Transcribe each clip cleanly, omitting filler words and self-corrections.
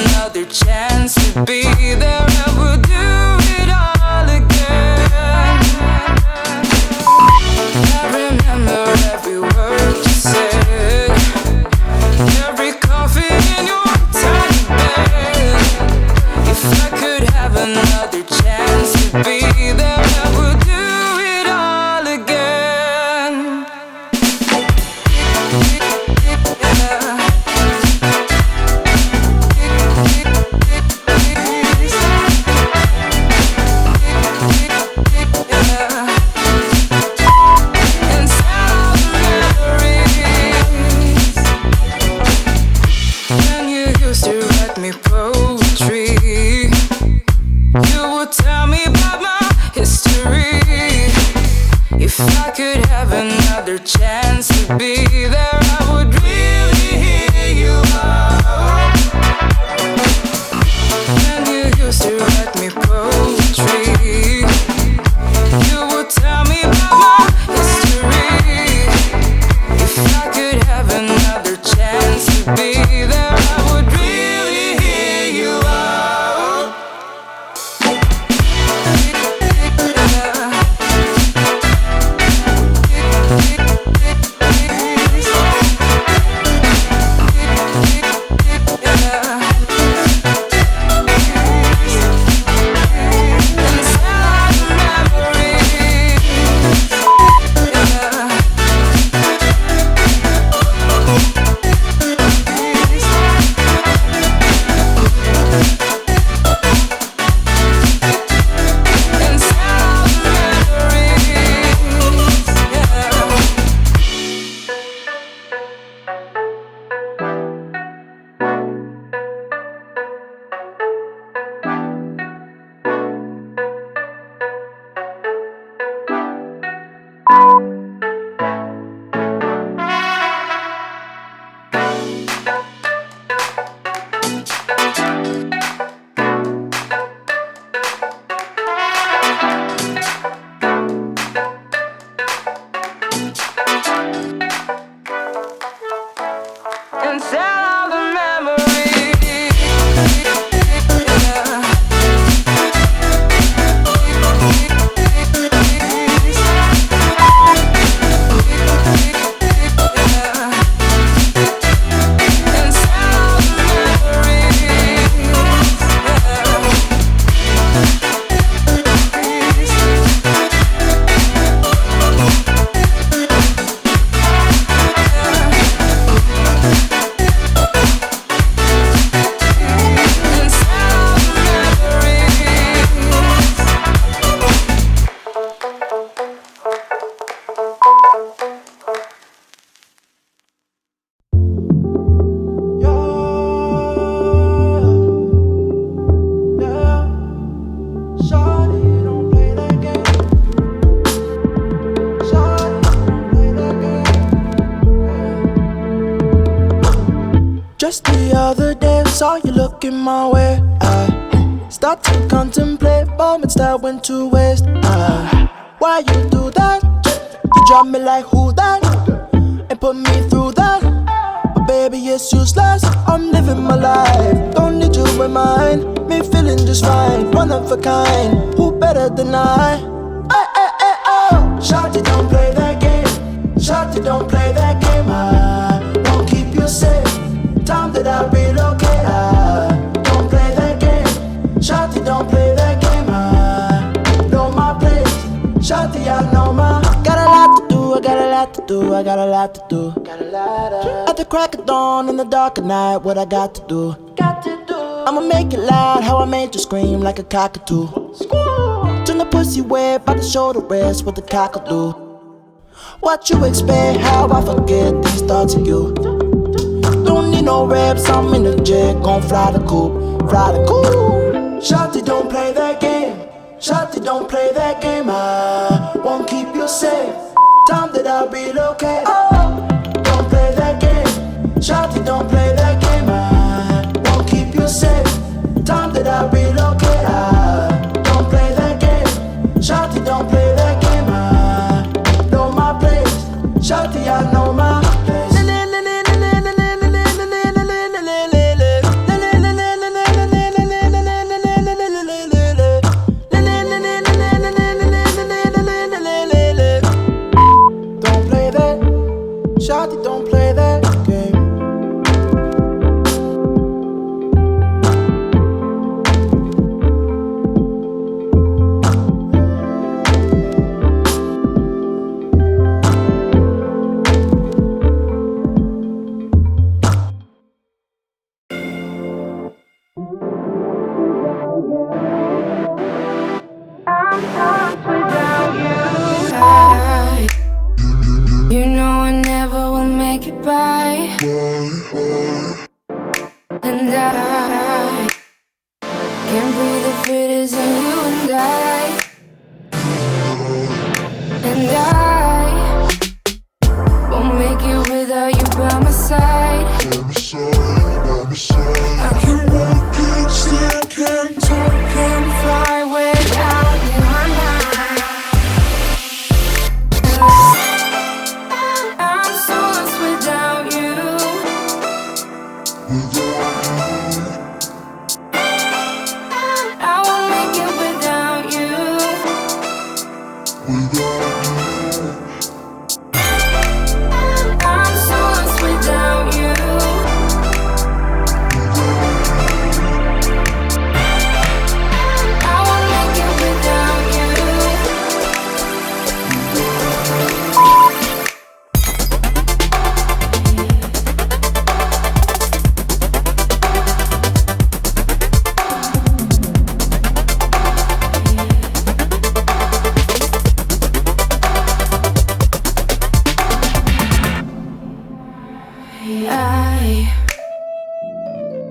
another chance to be there, I would do it all again. I remember every word you said, every coffee in your tiny bed. If I could have another chance to be there, I would do it all again. If I could have another chance to be there, I would really hear you out. When you used to write me poetry, you would tell me about my history. If I could have another chance to be there, I would really hear you out. Just the other day, saw you looking my way. I start to contemplate moments that went to waste. Why you do that? You drop me like who that? And put me through that. But baby, it's useless. I'm living my life. Don't need you in mine. Me feeling just fine. One of a kind. Who better than I? Oh. Shawty, don't play that game. Shawty, don't play that game. I won't keep you safe. Time that I relocate, don't play that game. Shawty, don't play that game. I know my place. Shawty, I know my. Got a lot to do, I got a lot to do, I got a lot to do. At the crack of dawn, in the dark of night, what I got to do? I'ma make it loud, how I made you scream like a cockatoo. Turn the pussy wet by the shoulder rest, what the cockatoo. What you expect, how I forget these thoughts of you. Don't need no reps, I'm in the jet, gon' fly the coop, fly the coop. Shawty, don't play that game. Shawty, don't play that game. I won't keep you safe. Time that I relocate. Oh, don't play that game. Shawty, don't play that game. I won't keep you safe. Time that I relocate. Don't play that game. Shawty, don't play that game. I know my place. Shawty, I know my place. You know I never will make it by. And I can't breathe if it isn't you and I. And I won't make it without you by my side. I can walk, can't stand, can't talk, can't fly without you. I'm so lost without you. I won't make it without you. I'm so lost without you. I won't make it without you.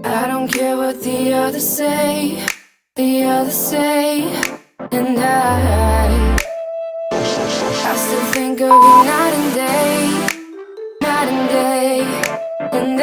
I don't care what the others say, and I still think of you night and day, and